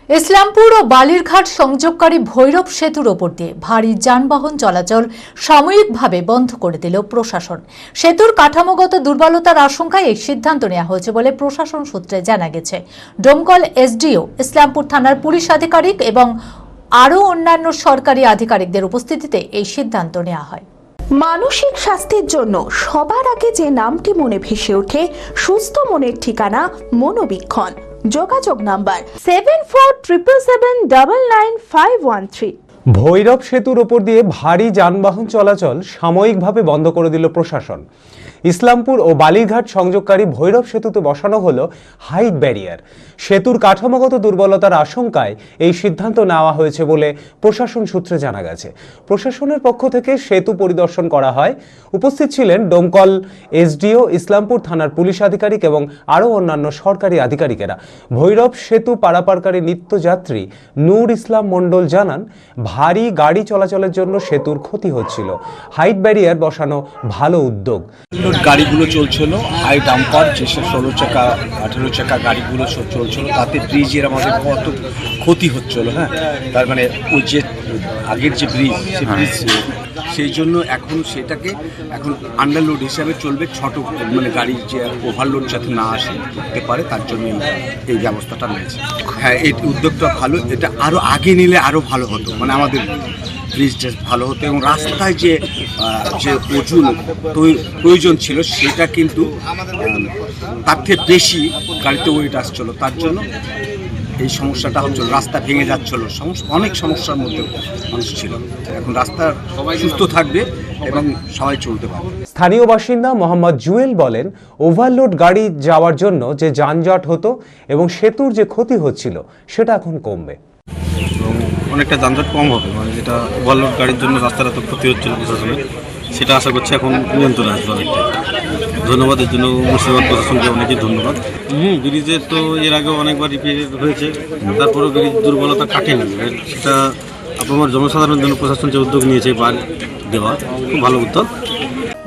ইসলামপুর ও বালিরঘাট সংযোগকারী ভৈরব সেতুর ওপর দিয়ে ভারী যানবাহন চলাচল সাময়িকভাবে বন্ধ করে দিল প্রশাসন। সেতুর কাঠামোগত দুর্বলতার আশঙ্কায় এই সিদ্ধান্ত নেওয়া হয়েছে বলে প্রশাসন সূত্রে জানা গেছে। ডোমকল এসডিও, ইসলামপুর থানার পুলিশ আধিকারিক এবং আরও অন্যান্য সরকারি আধিকারিকদের উপস্থিতিতে এই সিদ্ধান্ত নেওয়া হয়। মানসিক স্বাস্থ্যের জন্য সবার আগে যে নামটি মনে ভেসে ওঠে, সুস্থ মনের ঠিকানা মনোবীক্ষণ। যোগাযোগ নাম্বার 7477799513। ভৈরব সেতুর ওপর দিয়ে ভারী যানবাহন চলাচল সাময়িকভাবে বন্ধ করে দিল প্রশাসন। ইসলামপুর ও বালিরঘাট সংযোগকারী ভৈরব সেতুতে বসানো হলো হাইট ব্যারিয়ার। সেতুর কাঠামোগত দুর্বলতার আশঙ্কায় এই সিদ্ধান্ত নেওয়া হয়েছে বলে প্রশাসন সূত্রে জানা গেছে। প্রশাসনের পক্ষ থেকে সেতু পরিদর্শন করা হয়। উপস্থিত ছিলেন ডোমকল এসডিও, ইসলামপুর থানার পুলিশ আধিকারিক এবং আরও অন্যান্য সরকারি আধিকারিকেরা। ভৈরব সেতু পারাপারকারী নিত্যযাত্রী নূর ইসলাম মণ্ডল জানান, ভারী গাড়ি চলাচলের জন্য সেতুর ক্ষতি হচ্ছিল। হাইট ব্যারিয়ার বসানো ভালো উদ্যোগ। গাড়িগুলো চলছিল, হাই ডাম্পার যেসব 16 চাকা 18 চাকা গাড়িগুলো সব চলছিল, তাতে ব্রিজের আমাদের কত ক্ষতি হচ্ছিল। হ্যাঁ, তার মানে ওই যে আগের যে ব্রিজ, সেই ব্রিজ, সেই জন্য এখন সেটাকে এখন আন্ডারলোড হিসাবে চলবে। ছোট মানে গাড়ি যে ওভারলোড যাতে না আসে করতে পারে, তার জন্য এই ব্যবস্থাটা নিয়েছে। হ্যাঁ, এই উদ্যোগটা ভালো। এটা আরও আগে নিলে আরও ভালো হতো, মানে আমাদের ব্রিজটা ভালো হতো এবং রাস্তায় যে ওজন প্রয়োজন ছিল সেটা কিন্তু তার থেকে বেশি গাড়িতে ওয়েট আসছিল। তার জন্য এই সমস্যাটা হচ্ছিল, রাস্তা ভেঙে যাচ্ছিল, অনেক সমস্যার মধ্যে মানুষ ছিল। এখন রাস্তা সবাই সুস্থ থাকবে এবং সবাই চলতে পারবে। স্থানীয় বাসিন্দা মোহাম্মদ জুয়েল বলেন, ওভারলোড গাড়ি যাওয়ার জন্য যে যানজট হতো এবং সেতুর যে ক্ষতি হচ্ছিল সেটা এখন কমবে। অনেকটা যানজট কম হবে, মানে যেটা ওভারলোড গাড়ির জন্য রাস্তাটা তো ক্ষতি হচ্ছিল প্রশাসনের, সেটা আশা করছি এখন নিয়ন্ত্রণে আসবে অনেকটা। ধন্যবাদ এর জন্য মুর্শিদাবাদ প্রশাসনকে অনেকই ধন্যবাদ। ব্রিজের তো এর আগেও অনেকবার রিপেয়ার হয়েছে, তারপরেও ব্রিজ দুর্বলতা কাটেনি। সেটা আপনার জনসাধারণের জন্য প্রশাসন যে উদ্যোগ নিয়েছে বার দেওয়া, খুব ভালো উদ্যোগ।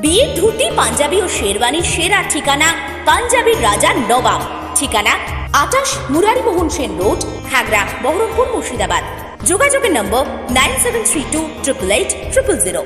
বিয়ের ধুতি, পাঞ্জাবি ও শেরওয়ানির সেরা ঠিকানা পাঞ্জাবির রাজা নবাব। ঠিকানা 28 মুরারি মোহন সেন রোড, খাগড়া, বহরমপুর, মুর্শিদাবাদ। যোগাযোগের নম্বর 9732880000।